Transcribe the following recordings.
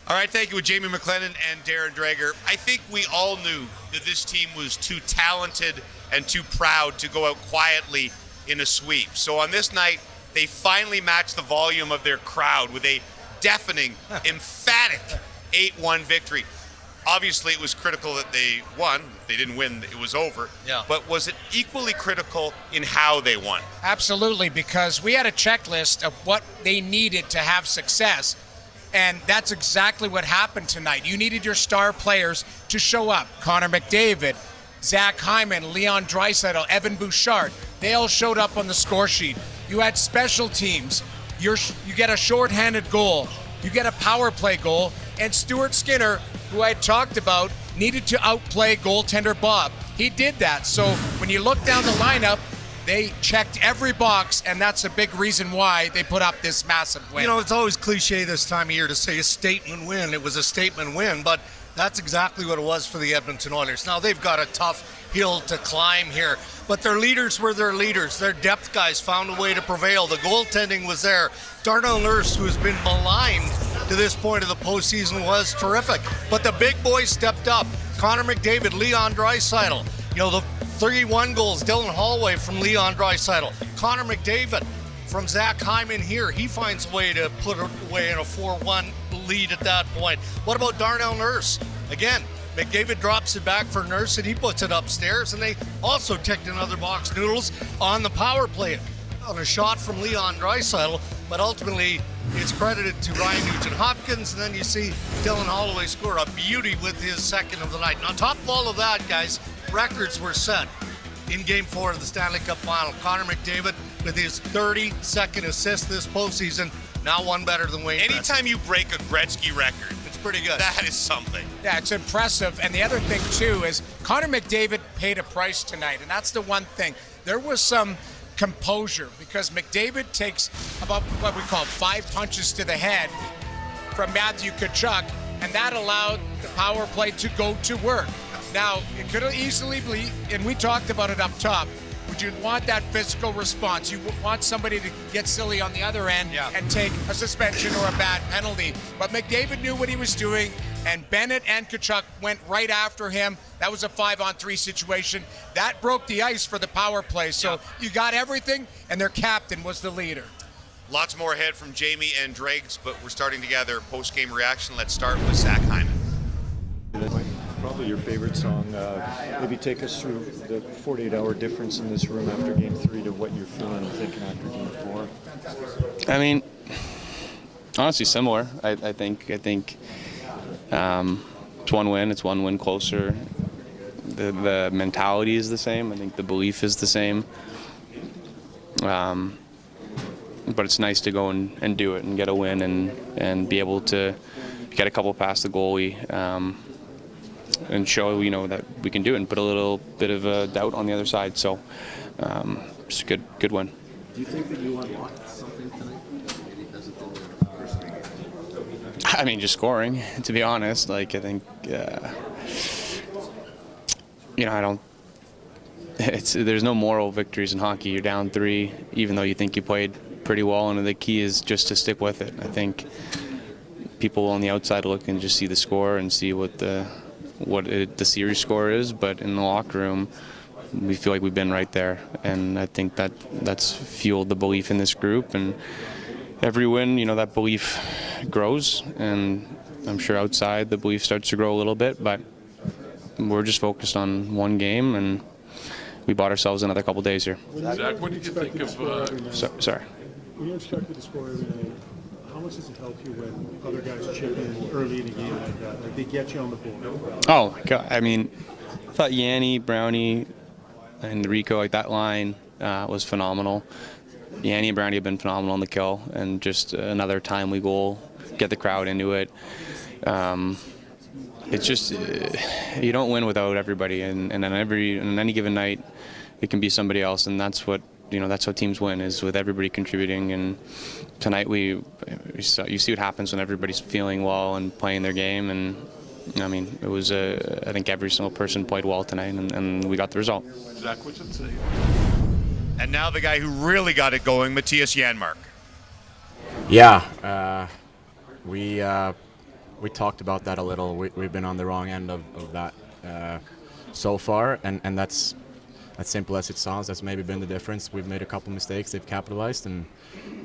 All right, thank you with Jamie McLennan and Darren Dreger. I think we all knew that this team was too talented and too proud to go out quietly in a sweep. So on this night, they finally matched the volume of their crowd with a deafening, emphatic 8-1 victory. Obviously, it was critical that they won. If they didn't win, it was over. Yeah. But was it equally critical in how they won? Absolutely, because we had a checklist of what they needed to have success. And that's exactly what happened tonight. You needed your star players to show up. Connor McDavid, Zach Hyman, Leon Draisaitl, Evan Bouchard. They all showed up on the score sheet. You had special teams. You get a shorthanded goal. You get a power play goal. And Stuart Skinner, who I talked about, needed to outplay goaltender Bob. He did that. So when you look down the lineup, they checked every box, and that's a big reason why they put up this massive win. You know, it's always cliche this time of year to say a statement win. It was a statement win, but that's exactly what it was for the Edmonton Oilers. Now, they've got a tough hill to climb here, but their leaders were their leaders. Their depth guys found a way to prevail. The goaltending was there. Darnell Nurse, who has been maligned to this point of the postseason, was terrific. But the big boys stepped up. Connor McDavid, Leon Draisaitl. You know, the 3-1 goals, Dylan Holloway from Leon Draisaitl. Connor McDavid from Zach Hyman here. He finds a way to put it away in a 4-1 lead at that point. What about Darnell Nurse? Again, McDavid drops it back for Nurse and he puts it upstairs, and they also ticked another box noodles on the power play on a shot from Leon Draisaitl, but ultimately it's credited to Ryan Nugent-Hopkins, and then you see Dylan Holloway score a beauty with his second of the night. And on top of all of that, guys, records were set in Game 4 of the Stanley Cup Final. Connor McDavid with his 32nd assist this postseason, now one better than Wayne Gretzky. Anytime you break a Gretzky record, It's pretty good. that is something. Yeah, it's impressive. And the other thing, too, is Connor McDavid paid a price tonight. And that's the one thing. There was some composure because McDavid takes about what we call 5 punches to the head from Matthew Tkachuk, and that allowed the power play to go to work. Now, it could have easily be, and we talked about it up top, would you want that physical response? You want somebody to get silly on the other end and take a suspension or a bad penalty. But McDavid knew what he was doing, and Bennett and Tkachuk went right after him. That was a 5-on-3 situation. That broke the ice for the power play. So you got everything, and their captain was the leader. Lots more ahead from Jamie and Dregs, but we're starting to gather post-game reaction. Let's start with Zach Hyman. Probably your favorite song. Maybe take us through the 48-hour difference in this room after Game 3 to what you're feeling and thinking after Game 4. I mean, honestly, similar. I think it's one win. It's one win closer. The mentality is the same. I think the belief is the same. But it's nice to go and do it and get a win and be able to get a couple past the goalie. And show, that we can do it and put a little bit of a doubt on the other side. So, it's a good win. Do you think that you unlocked something tonight? Maybe because of the first game? I mean, just scoring, to be honest. I think, I don't. There's no moral victories in hockey. You're down 3, even though you think you played pretty well, and the key is just to stick with it. I think people on the outside look and just see the score and see what the series score is, but in the locker room, we feel like we've been right there, and I think that's fueled the belief in this group. And every win, that belief grows, and I'm sure outside the belief starts to grow a little bit, but we're just focused on one game, and we bought ourselves another couple days here. Zach, what did you think of? Sorry. When you're expected to score every night, how much does it help you when other guys chip in early in a game like that? Like, they get you on the board. Oh, my God. I mean, I thought Yanni, Brownie, and Rico, that line was phenomenal. Yanni and Brownie have been phenomenal on the kill, and just another timely goal, get the crowd into it. It's just, you don't win without everybody, and on any given night, it can be somebody else, and that's what that's how teams win, is with everybody contributing. And tonight you see what happens when everybody's feeling well and playing their game. And I mean, it was I think every single person played well tonight, and we got the result. Zach, what's it say? And now the guy who really got it going, Matthias Janmark. Yeah, we we talked about that a little. We've been on the wrong end of that so far, and that's as simple as it sounds. That's maybe been the difference. We've made a couple mistakes. They've capitalized and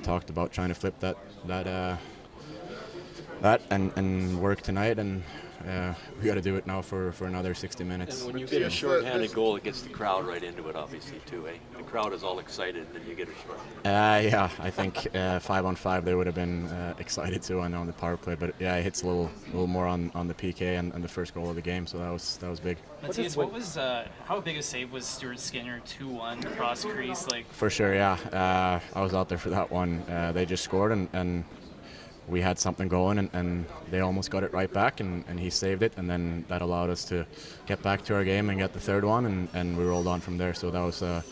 talked about trying to flip that and work tonight, and we got to do it now for another 60 minutes. And when you get a short-handed goal, it gets the crowd right into it, obviously, too, eh? The crowd is all excited, and then you get a short. Yeah, I think 5-on-5 they would have been excited too. I know on the power play, but yeah, it hits a little more on the PK and the first goal of the game, so that was big. Matthias, how big a save was Stuart Skinner 2-1 cross crease? For sure, yeah. I was out there for that one. They just scored and we had something going, and they almost got it right back, and he saved it, and then that allowed us to get back to our game and get the third one, and we rolled on from there. So that was a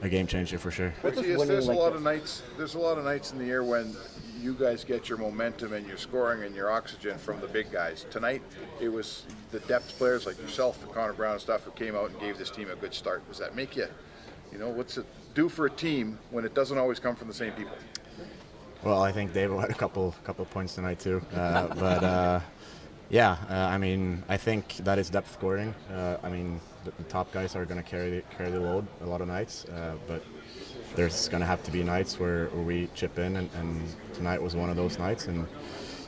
game changer for sure. There's a lot of nights in the year when you guys get your momentum and your scoring and your oxygen from the big guys. Tonight, it was the depth players like yourself and Connor Brown and stuff who came out and gave this team a good start. Does that make you, what's it do for a team when it doesn't always come from the same people? Well, I think David had a couple points tonight too, but I mean, I think that is depth scoring. I mean, the top guys are going to carry the load a lot of nights, but there's going to have to be nights where we chip in, and tonight was one of those nights. And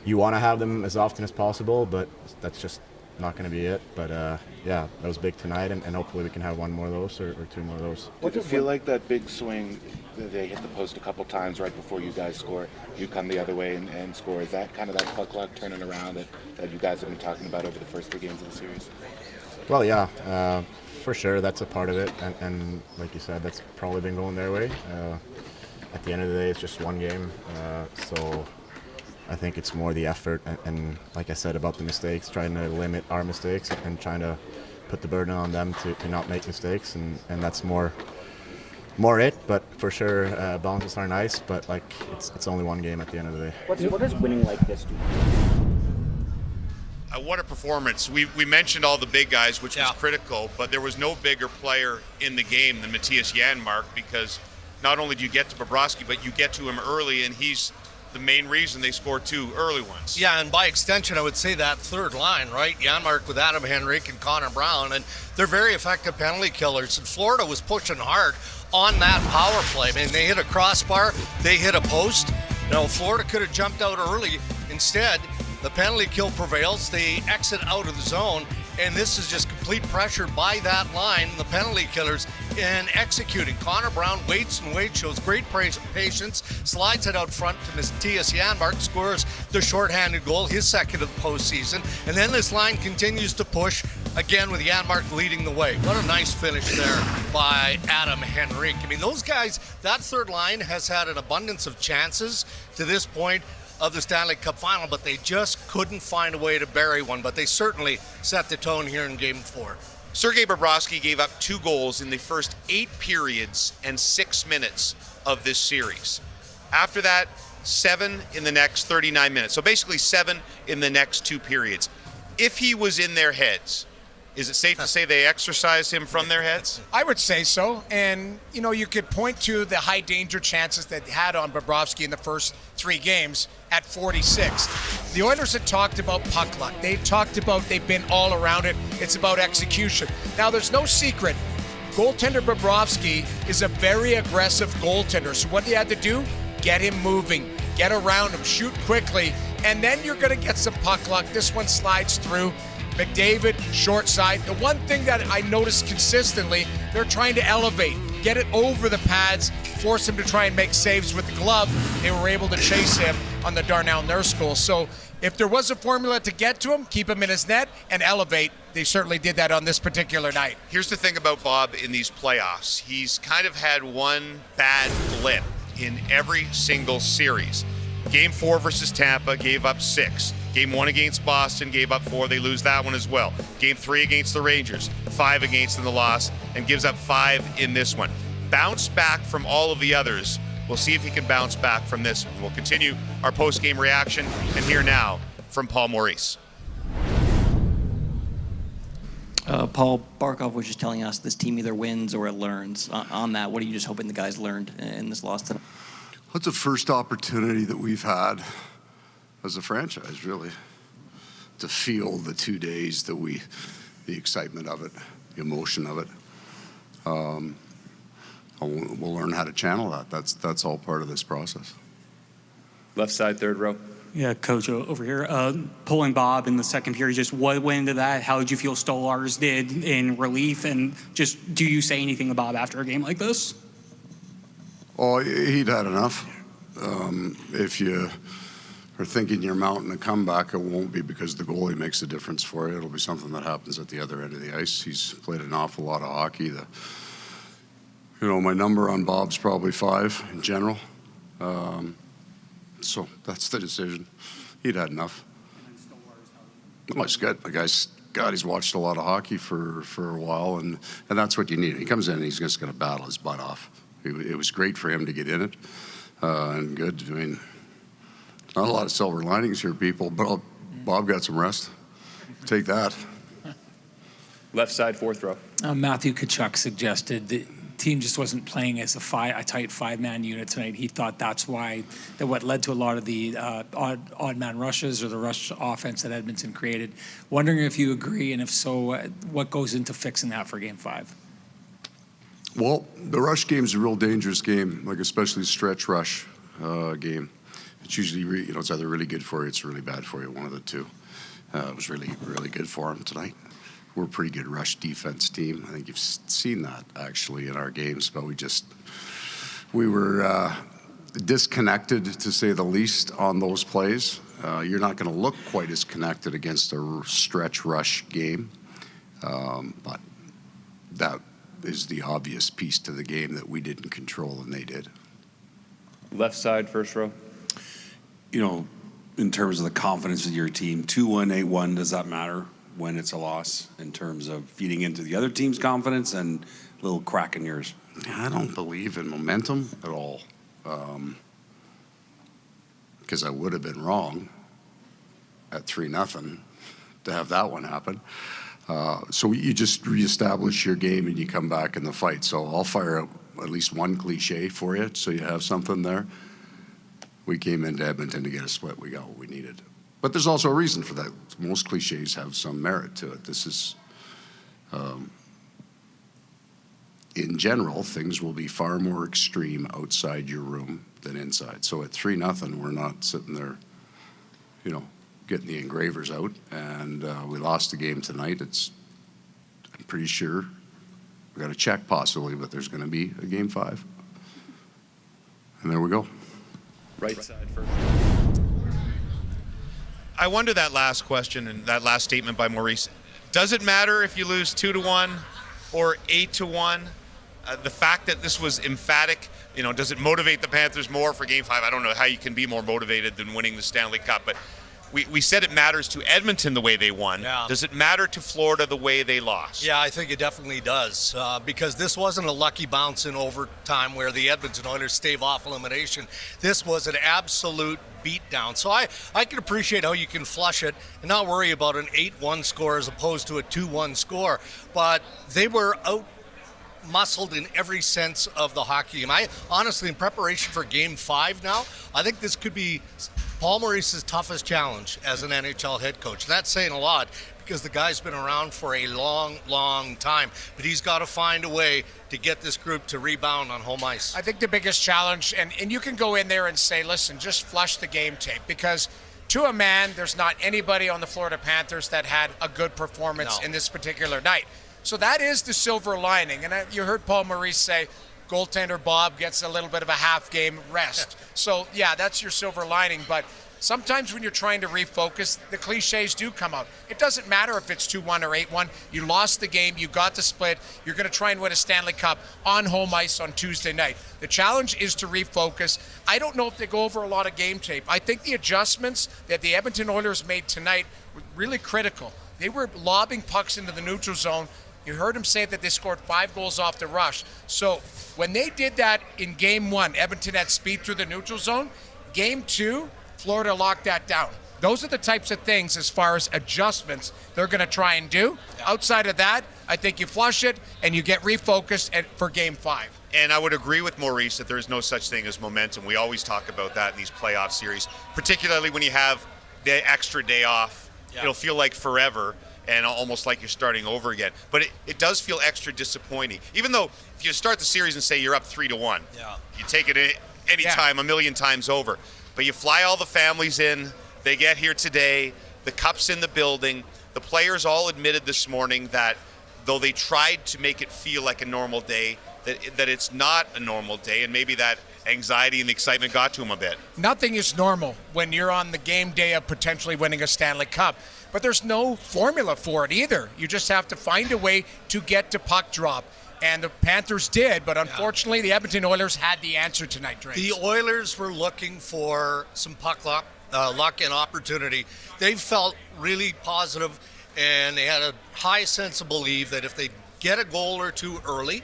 you want to have them as often as possible, but that's just not going to be it. But that was big tonight, and hopefully we can have one more of those or two more of those. Did it feel like that big swing? They hit the post a couple times right before you guys score. You come the other way and score. Is that kind of that puck luck turning around that you guys have been talking about over the first 3 games of the series? Well, yeah, for sure. That's a part of it. And like you said, that's probably been going their way. At the end of the day, it's just one game. So I think it's more the effort. And like I said about the mistakes, trying to limit our mistakes and trying to put the burden on them to not make mistakes. And that's more it, but for sure bounces are nice, but it's only one game at the end of the day. What does winning like this do? What a performance. We mentioned all the big guys, which was critical, but there was no bigger player in the game than Matthias Janmark, because not only do you get to Bobrovsky, but you get to him early, and he's the main reason they scored 2 early ones. Yeah, and by extension, I would say that third line, right? Janmark with Adam Henrik and Connor Brown, and they're very effective penalty killers. And Florida was pushing hard on that power play. I mean, they hit a crossbar, they hit a post. Florida could have jumped out early. Instead, the penalty kill prevails. They exit out of the zone, and this is just complete pressure by that line, the penalty killers, and executing. Connor Brown waits and waits, shows great patience, slides it out front to Matthias Janmark, scores the shorthanded goal, his second of the postseason, and then this line continues to push, again with Janmark leading the way. What a nice finish there by Adam Henrik. I mean, those guys, that third line has had an abundance of chances to this point of the Stanley Cup Final, but they just couldn't find a way to bury one. But they certainly set the tone here in Game 4. Sergei Bobrovsky gave up 2 goals in the first 8 periods and 6 minutes of this series. After that, 7 in the next 39 minutes. So basically 7 in the next 2 periods. If he was in their heads, is it safe to say they exercised him from their heads? I would say so. And, you could point to the high danger chances that they had on Bobrovsky in the first 3 games at 46. The Oilers had talked about puck luck. They talked about they've been all around it. It's about execution. Now, there's no secret. Goaltender Bobrovsky is a very aggressive goaltender. So what they had to do? Get him moving, get around him, shoot quickly, and then you're going to get some puck luck. This one slides through. McDavid, short side. The one thing that I noticed consistently, they're trying to elevate, get it over the pads, force him to try and make saves with the glove. They were able to chase him on the Darnell Nurse goal. So if there was a formula to get to him, keep him in his net and elevate, they certainly did that on this particular night. Here's the thing about Bob in these playoffs. He's kind of had one bad blip in every single series. Game 4 versus Tampa, gave up 6. Game 1 against Boston, gave up 4. They lose that one as well. Game 3 against the Rangers, 5 against in the loss, and gives up 5 in this one. Bounce back from all of the others. We'll see if he can bounce back from this one. We'll continue our post-game reaction, and hear now from Paul Maurice. Paul, Barkov was just telling us this team either wins or it learns. On that, what are you just hoping the guys learned in this loss tonight? What's the first opportunity that we've had as a franchise, really? to feel the 2 days that the excitement of it, the emotion of it. We'll learn how to channel that. That's all part of this process. Left side, third row. Yeah, Coach, over here. Pulling Bob in the second period, just what went into that? How did you feel Stolarz did in relief? And just do you say anything to Bob after a game like this? Oh, he'd had enough. If you are thinking you're mounting a comeback, it won't be because the goalie makes a difference for you. It'll be something that happens at the other end of the ice. He's played an awful lot of hockey. My number on Bob's probably 5 in general. So that's the decision. He'd had enough. Well, it's good. The guy's he's watched a lot of hockey for a while, and that's what you need. He comes in and he's just going to battle his butt off. It was great for him to get in it, and good. I mean, not a lot of silver linings here, people, but Bob got some rest. Take that. Left side, fourth row. Matthew Tkachuk suggested the team just wasn't playing as a tight 5-man unit tonight. He thought that's why what led to a lot of the odd man rushes or the rush offense that Edmonton created. Wondering if you agree, and if so, what goes into fixing that for Game 5? Well, the rush game is a real dangerous game, like especially stretch rush game. It's usually, it's either really good for you, it's really bad for you, one of the two. It was really, really good for him tonight. We're a pretty good rush defense team. I think you've seen that actually in our games, but we were disconnected, to say the least, on those plays. You're not going to look quite as connected against a stretch rush game, but that is the obvious piece to the game that we didn't control and they did. Left side, first row. In terms of the confidence of your team, 2-1, 8-1, does that matter when it's a loss in terms of feeding into the other team's confidence and a little crack in yours? I don't believe in momentum at all, because I would have been wrong at 3-0 to have that one happen. So you just reestablish your game and you come back in the fight. So I'll fire out at least one cliche for you so you have something there. We came into Edmonton to get a split. We got what we needed. But there's also a reason for that. Most cliches have some merit to it. This is, in general, things will be far more extreme outside your room than inside. So at 3-0, we're not sitting there, getting the engravers out. And we lost the game tonight. I'm pretty sure we got a check possibly, but there's going to be a Game 5. And there we go. Right side first. I wonder that last question and that last statement by Maurice. Does it matter if you lose 2-1 or 8-1? The fact that this was emphatic, does it motivate the Panthers more for Game 5? I don't know how you can be more motivated than winning the Stanley Cup, but we said it matters to Edmonton the way they won. Yeah. Does it matter to Florida the way they lost? Yeah, I think it definitely does, because this wasn't a lucky bounce in overtime where the Edmonton Oilers stave off elimination. This was an absolute beatdown. So I can appreciate how you can flush it and not worry about an 8-1 score as opposed to a 2-1 score. But they were out-muscled in every sense of the hockey game. I honestly, in preparation for Game 5 now, I think this could be Paul Maurice's toughest challenge as an NHL head coach. That's saying a lot because the guy's been around for a long, long time. But he's got to find a way to get this group to rebound on home ice. I think the biggest challenge, and you can go in there and say, listen, just flush the game tape, because to a man, there's not anybody on the Florida Panthers that had a good performance in this particular night. So that is the silver lining. And you heard Paul Maurice say, goaltender Bob gets a little bit of a half-game rest. So, yeah, that's your silver lining. But sometimes when you're trying to refocus, the cliches do come out. It doesn't matter if it's 2-1 or 8-1. You lost the game. You got the split. You're going to try and win a Stanley Cup on home ice on Tuesday night. The challenge is to refocus. I don't know if they go over a lot of game tape. I think the adjustments that the Edmonton Oilers made tonight were really critical. They were lobbing pucks into the neutral zone. You heard him say that they scored 5 goals off the rush. So when they did that in Game 1, Edmonton had speed through the neutral zone. Game 2, Florida locked that down. Those are the types of things as far as adjustments they're going to try and do. Outside of that, I think you flush it and you get refocused for Game 5. And I would agree with Maurice that there is no such thing as momentum. We always talk about that in these playoff series, particularly when you have the extra day off It'll feel like forever and almost like you're starting over again. But it does feel extra disappointing. Even though if you start the series and say you're up 3-1, you take it any time, a million times over. But you fly all the families in. They get here today. The cup's in the building. The players all admitted this morning that though they tried to make it feel like a normal day, that it's not a normal day, and maybe that anxiety and the excitement got to them a bit. Nothing is normal when you're on the game day of potentially winning a Stanley Cup. But there's no formula for it either. You just have to find a way to get to puck drop. And the Panthers did, but unfortunately the Edmonton Oilers had the answer tonight, Drake. The Oilers were looking for some puck luck and opportunity. They felt really positive, and they had a high sense of belief that if they get a goal or two early,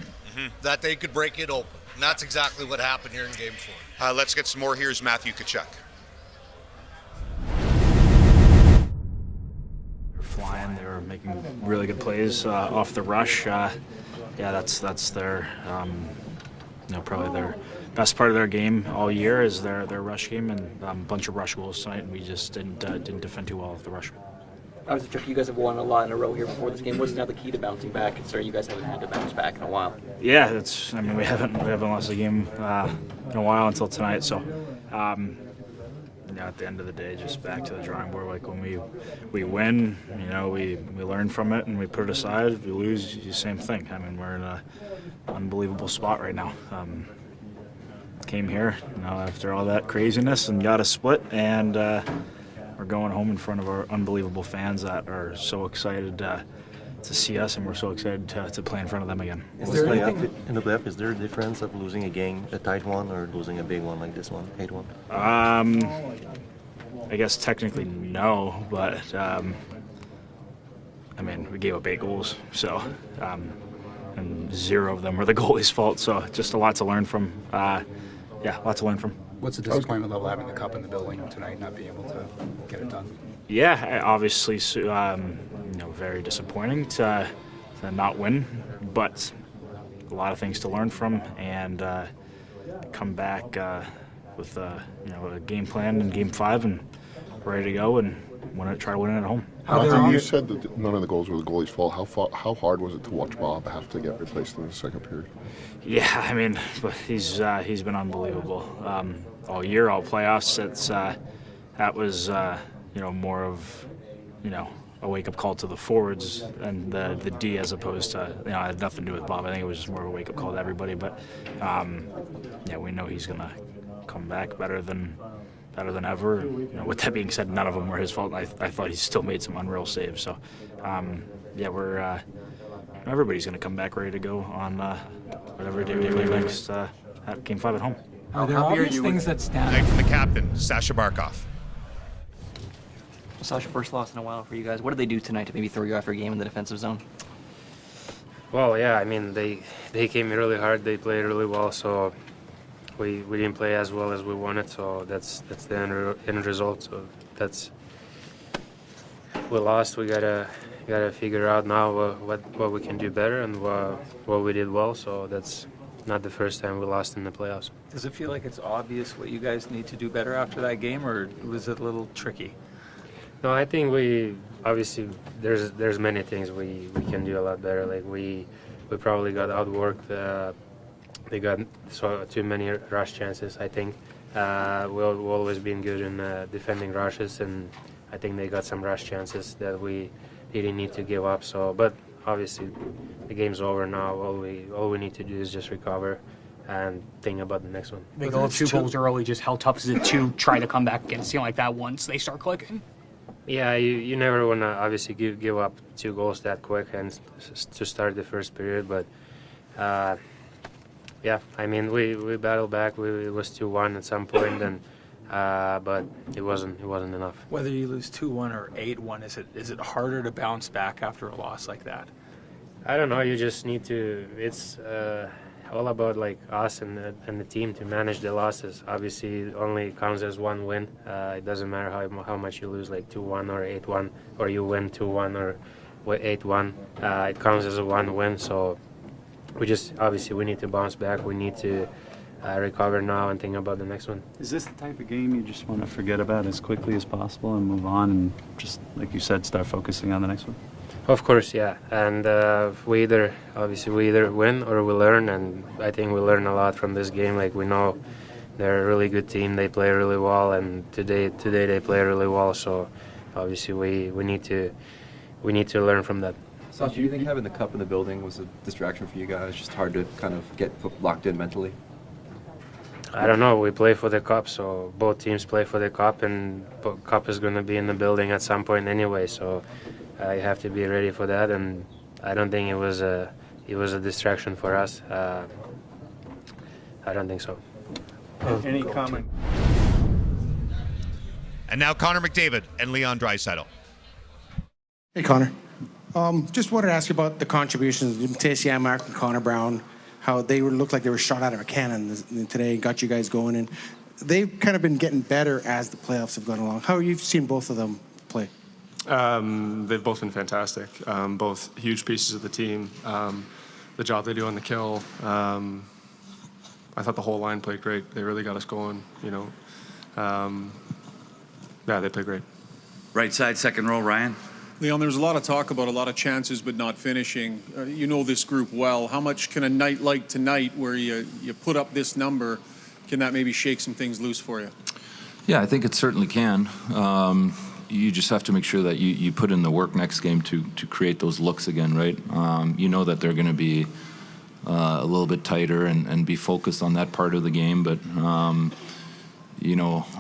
that they could break it open. And that's exactly what happened here in Game 4. Let's get some more. Here's Matthew Tkachuk. Flying, they were making really good plays off the rush. That's their probably their best part of their game all year is their rush game, and a bunch of rush goals tonight, and we just didn't defend too well with the rush. Obviously, Chuck, you guys have won a lot in a row here before this game. What's now the key to bouncing back? Considering you guys haven't had to bounce back in a while. Yeah, we haven't lost a game in a while until tonight. So, at the end of the day, just back to the drawing board. Like when we win, we learn from it and we put it aside. If we lose, the same thing. I mean, we're in an unbelievable spot right now. Came here, after all that craziness and got a split, and we're going home in front of our unbelievable fans that are so excited to see us, and we're so excited to play in front of them again. Is there anything in the playoff? Is there a difference of losing a game, a tight one, or losing a big one like this one, 8-1? I guess technically no, but we gave up 8 goals, so and 0 of them were the goalie's fault. So just a lot to learn from. Lots to learn from. What's the disappointment level having the cup in the building tonight, not being able to get it done? Yeah, obviously, very disappointing to not win, but a lot of things to learn from, and come back with a game plan in Game 5 and ready to go and try to win it at home. You said that none of the goals were the goalie's fault. How hard was it to watch Bob have to get replaced in the second period? Yeah, but he's been unbelievable all year, all playoffs. That was more of a wake-up call to the forwards and the D, as opposed to it had nothing to do with Bob. I think it was just more of a wake-up call to everybody. But we know he's gonna come back better than ever. With that being said, none of them were his fault. I thought he still made some unreal saves. So, we're everybody's going to come back ready to go on whatever day we play next at Game 5 at home. Are there obvious things that stand out? From the captain, Sasha Barkov. Sasha, first loss in a while for you guys. What did they do tonight to maybe throw you off your game in the defensive zone? Well, yeah, they came really hard. They played really well, so we didn't play as well as we wanted. So that's the end result. So we lost. We gotta figure out now what we can do better and what we did well. So that's not the first time we lost in the playoffs. Does it feel like it's obvious what you guys need to do better after that game, or was it a little tricky? No, I think obviously there's many things we can do a lot better. Like we probably got outworked. They got too many rush chances, I think. We've always been good in defending rushes, and I think they got some rush chances that we didn't need to give up. So, but obviously the game's over now. All we need to do is just recover and think about the next one. They go up 2 goals early. Just how tough is it to try to come back against a team like that once they start clicking? Yeah, you never want to obviously give up 2 goals that quick and to start the first period, but we battled back. It was 2-1 at some point, and but it wasn't enough. Whether you lose 2-1 or 8-1, is it harder to bounce back after a loss like that? I don't know. You just need to. It's all about like us and the team to manage the losses. Obviously, it only counts as 1 win. It doesn't matter how much you lose, like 2-1 or 8-1, or you win 2-1 or 8-1. It counts as a 1 win. So we need to bounce back. We need to recover now and think about the next one. Is this the type of game you just want to forget about as quickly as possible and move on and just, like you said, start focusing on the next one? Of course, yeah. And we either win or we learn, and I think we learn a lot from this game. Like, we know they're a really good team. They play really well, and today they play really well. So obviously we need to learn from that. Sasha, do you think having the cup in the building was a distraction for you guys? Just hard to kind of get locked in mentally? I don't know. We play for the cup, so both teams play for the cup, and cup is going to be in the building at some point anyway. So I have to be ready for that, and I don't think it was a distraction for us. I don't think so. Any comment? And now Connor McDavid and Leon Draisaitl. Hey, Connor. Just wanted to ask you about the contributions of Matthias Janmark and Connor Brown, how they looked like they were shot out of a cannon today and got you guys going. And they've kind of been getting better as the playoffs have gone along. How have you seen both of them play? They've both been fantastic. Both huge pieces of the team. The job they do on the kill. I thought the whole line played great. They really got us going, Yeah, they played great. Right side, second row, Ryan. Leon, there's a lot of talk about a lot of chances but not finishing. You know this group well. How much can a night like tonight, where you put up this number, can that maybe shake some things loose for you? Yeah, I think it certainly can. You just have to make sure that you put in the work next game to create those looks again, right? You know that they're going to be a little bit tighter and be focused on that part of the game, but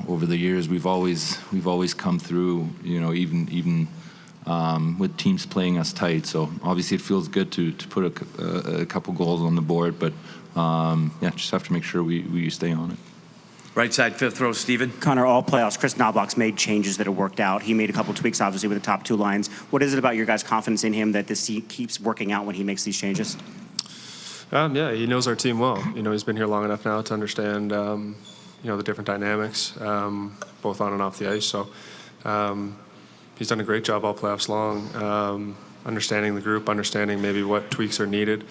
over the years we've always come through, even with teams playing us tight. So obviously it feels good to put a couple goals on the board, but just have to make sure we stay on it. Right side, fifth row, Steven. Connor, all playoffs, Chris Knoblauch's made changes that have worked out. He made a couple tweaks, obviously, with the top two lines. What is it about your guys' confidence in him that this keeps working out when he makes these changes? Yeah, he knows our team well. He's been here long enough now to understand, the different dynamics, both on and off the ice. So he's done a great job all playoffs long, understanding the group, understanding maybe what tweaks are needed.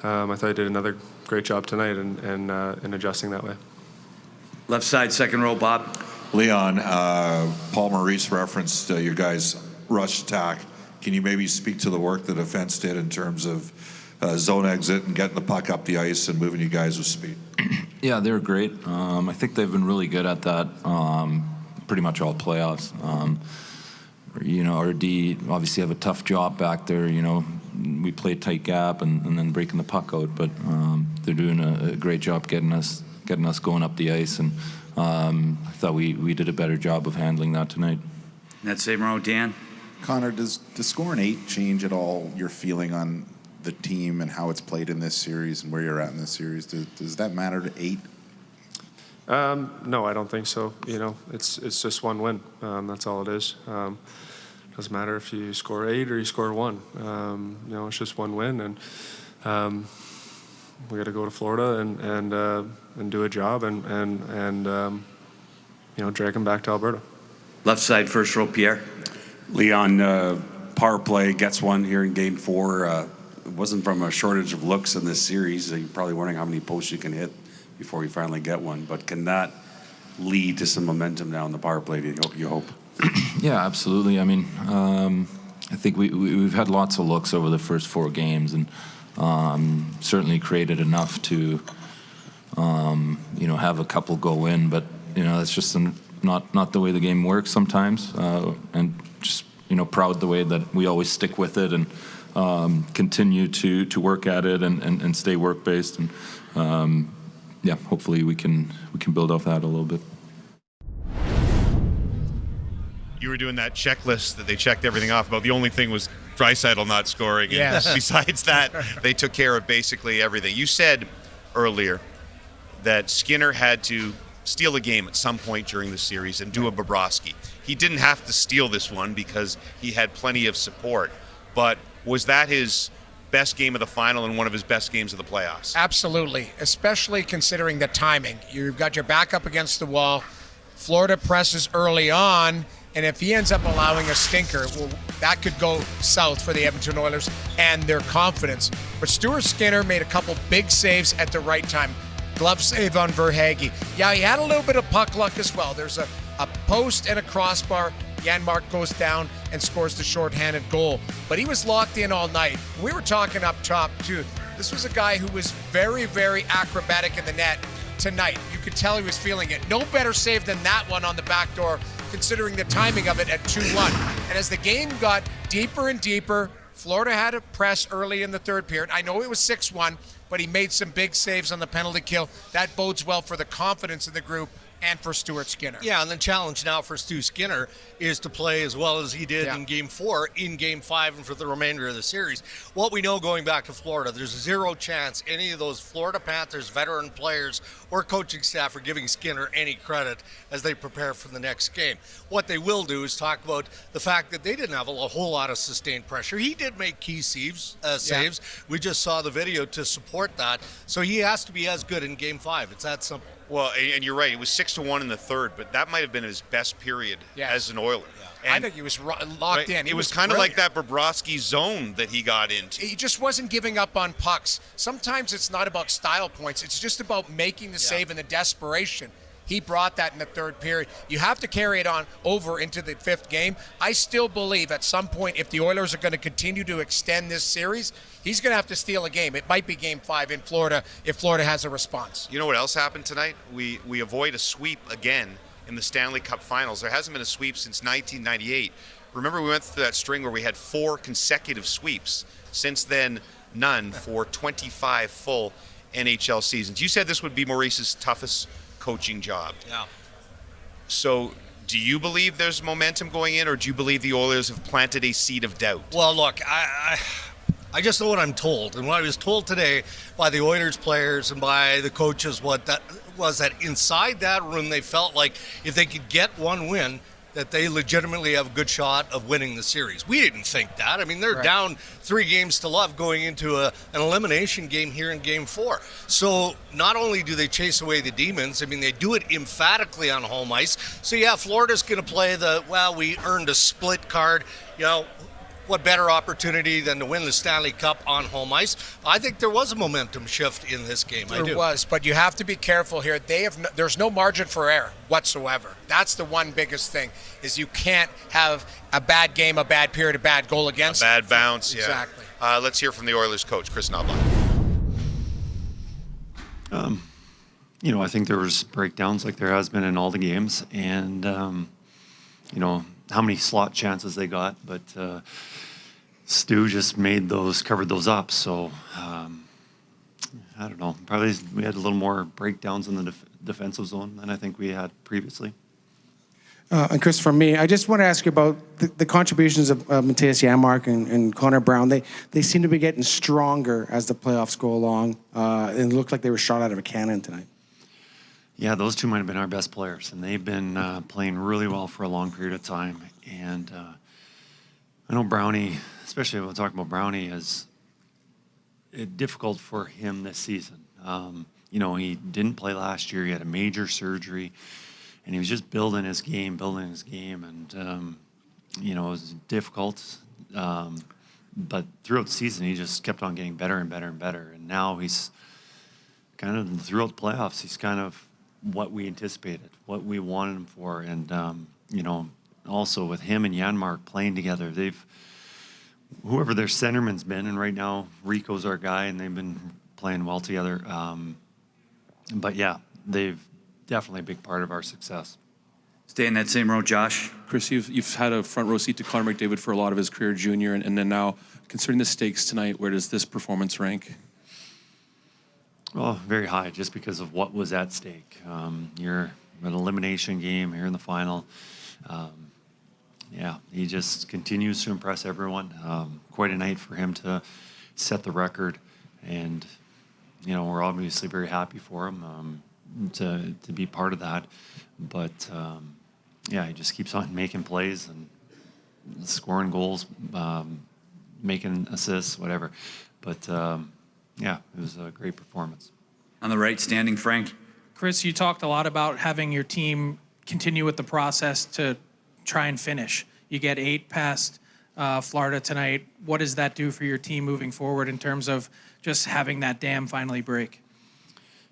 I thought he did another great job tonight in adjusting that way. Left side, second row, Bob. Leon, Paul Maurice referenced your guys' rush attack. Can you maybe speak to the work the defense did in terms of zone exit and getting the puck up the ice and moving you guys with speed? Yeah, they're great. I think they've been really good at that pretty much all playoffs. Our D obviously have a tough job back there. We play tight gap and then breaking the puck out, but they're doing a great job getting us going up the ice, and I thought we did a better job of handling that tonight. That same row, Dan. Connor, does scoring 8 change at all your feeling on the team and how it's played in this series and where you're at in this series? Does that matter to 8? No, I don't think so. It's just one win. That's all it is. Doesn't matter if you score 8 or you score 1. It's just one win, and we got to go to Florida and do a job and drag them back to Alberta. Left side, first row, Pierre. Leon, power play gets one here in Game 4. It wasn't from a shortage of looks in this series. You're probably wondering how many posts you can hit before you finally get one. But can that lead to some momentum now in the power play, you hope? Yeah, absolutely. I mean, I think we've had lots of looks over the first 4 games, and certainly created enough to have a couple go in, but that's just not the way the game works sometimes, and just proud the way that we always stick with it and continue to work at it and stay work based, and hopefully we can build off that a little bit. You were doing that checklist that they checked everything off about. The only thing was Draisaitl not scoring. And yes. Besides that, they took care of basically everything. You said earlier that Skinner had to steal a game at some point during the series and do a Bobrovsky. He didn't have to steal this one because he had plenty of support. But was that his best game of the final and one of his best games of the playoffs? Absolutely, especially considering the timing. You've got your back up against the wall. Florida presses early on, and if he ends up allowing a stinker, well, that could go south for the Edmonton Oilers and their confidence. But Stuart Skinner made a couple big saves at the right time. Glove save on Verhaeghe. Yeah, he had a little bit of puck luck as well. There's a post and a crossbar. Janmark goes down and scores the shorthanded goal. But he was locked in all night. We were talking up top, too. This was a guy who was very, very acrobatic in the net tonight. You could tell he was feeling it. No better save than that one on the back door, considering the timing of it at 2-1. And as the game got deeper and deeper, Florida had a press early in the third period. I know it was 6-1, but he made some big saves on the penalty kill. That bodes well for the confidence of the group and for Stuart Skinner. Yeah, and the challenge now for Stu Skinner is to play as well as he did in Game 4, in Game 5, and for the remainder of the series. What we know going back to Florida, there's zero chance any of those Florida Panthers veteran players or coaching staff are giving Skinner any credit as they prepare for the next game. What they will do is talk about the fact that they didn't have a whole lot of sustained pressure. He did make key saves. We just saw the video to support that. So he has to be as good in Game 5. It's that simple. Well, and you're right. It was 6-1 in the third, but that might have been his best period as an Oiler. I think he was locked in. It was kind of like that Bobrovsky zone that he got into. He just wasn't giving up on pucks. Sometimes it's not about style points. It's just about making the save and the desperation. He brought that in the third period. You have to carry it on over into the fifth game. I still believe at some point, if the Oilers are going to continue to extend this series, he's going to have to steal a game. It might be Game 5 in Florida if Florida has a response. You know what else happened tonight? We avoid a sweep again in the Stanley Cup Finals. There hasn't been a sweep since 1998. Remember, we went through that string where we had 4 consecutive sweeps. Since then, none for 25 full NHL seasons. You said this would be Maurice's toughest coaching job. Yeah. So do you believe there's momentum going in, or do you believe the Oilers have planted a seed of doubt? Well, look, I just know what I'm told. And what I was told today by the Oilers players and by the coaches was that inside that room they felt like if they could get one win, that they legitimately have a good shot of winning the series. We didn't think that. I mean, they're down 3 games to love going into an elimination game here in Game 4. So not only do they chase away the demons, I mean, they do it emphatically on home ice. So, yeah, Florida's going to play we earned a split card. You know, what better opportunity than to win the Stanley Cup on home ice? I think there was a momentum shift in this game. There was, but you have to be careful here. There's no margin for error whatsoever. That's the one biggest thing, is you can't have a bad game, a bad period, a bad goal against. A bad bounce, Exactly. Let's hear from the Oilers coach, Chris Knoblauch. I think there was breakdowns like there has been in all the games, and how many slot chances they got, but Stu just covered those up. So I don't know. Probably we had a little more breakdowns in the defensive zone than I think we had previously. And Chris, from me, I just want to ask you about the contributions of Mattias Janmark and Connor Brown. They seem to be getting stronger as the playoffs go along. It looked like they were shot out of a cannon tonight. Yeah, those two might have been our best players, and they've been playing really well for a long period of time. And I know Brownie, especially when we're talking about Brownie, is difficult for him this season. He didn't play last year. He had a major surgery, and he was just building his game, and it was difficult. But throughout the season, he just kept on getting better and better and better. And now he's kind of, throughout the playoffs, he's kind of what we anticipated, what we wanted him for. And, also with him and Janmark playing together, whoever their centerman's been, and right now Rico's our guy, and they've been playing well together. But yeah, they've definitely a big part of our success. Stay in that same row, Josh. Chris, you've had a front row seat to Connor McDavid for a lot of his career, junior, and then now, considering the stakes tonight, where does this performance rank? Well, very high, just because of what was at stake. You're an elimination game here in the final. He just continues to impress everyone. Quite a night for him to set the record, and we're obviously very happy for him to be part of that. But he just keeps on making plays and scoring goals, making assists, whatever. But it was a great performance. On the right, standing Frank. Chris, you talked a lot about having your team continue with the process to try and finish. You get 8 past Florida tonight. What does that do for your team moving forward in terms of just having that dam finally break?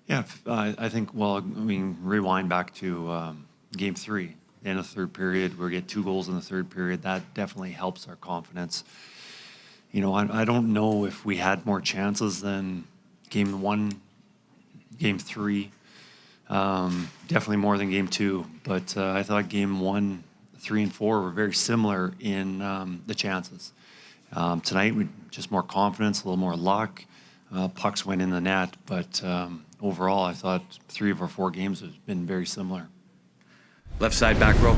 Yeah, I think, well, I mean, rewind back to Game 3, in the third period, we get 2 goals in the third period. That definitely helps our confidence. You know, I don't know if we had more chances than Game 1, Game 3. Definitely more than Game 2. But I thought Game 1, 3, and 4 were very similar in the chances. Tonight, we just more confidence, a little more luck. Pucks went in the net, but overall, I thought 3 of our 4 games have been very similar. Left side, back row.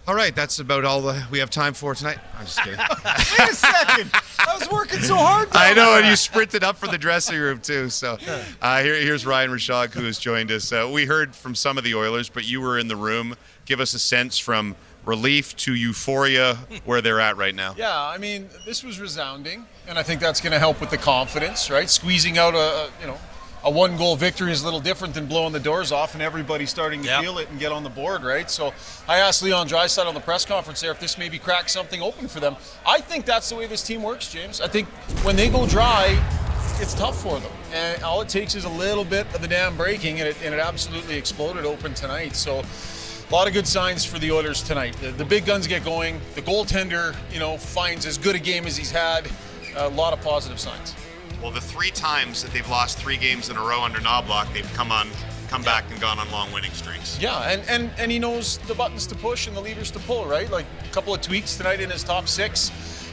All right, that's about all we have time for tonight. I'm just kidding. Wait a second. I was working so hard. I know, and you sprinted up for the dressing room, too. So here's Ryan Rishaug, who has joined us. We heard from some of the Oilers, but you were in the room. Give us a sense from relief to euphoria where they're at right now. Yeah, I mean, this was resounding, and I think that's going to help with the confidence, right? Squeezing out a 1-goal victory is a little different than blowing the doors off and everybody starting to feel it and get on the board, right? So I asked Leon Draisaitl on the press conference there if this maybe cracks something open for them. I think that's the way this team works, James. I think when they go dry, it's tough for them. And all it takes is a little bit of the dam breaking, and it absolutely exploded open tonight. So a lot of good signs for the Oilers tonight. The big guns get going. The goaltender, finds as good a game as he's had. A lot of positive signs. Well, the 3 times that they've lost 3 games in a row under Knoblauch, they've come back and gone on long winning streaks. Yeah, and he knows the buttons to push and the levers to pull, right? Like a couple of tweaks tonight in his top 6.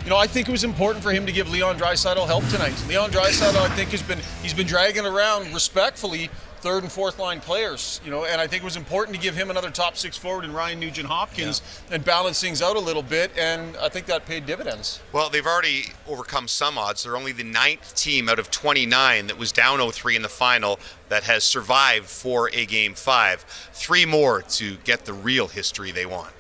I think it was important for him to give Leon Draisaitl help tonight. Leon Draisaitl, I think, he's been dragging around respectfully 3rd and 4th line players, and I think it was important to give him another top 6 forward in Ryan Nugent-Hopkins and balance things out a little bit, and I think that paid dividends. Well, they've already overcome some odds. They're only the 9th team out of 29 that was down 0-3 in the final that has survived for a Game 5. 3 more to get the real history they want.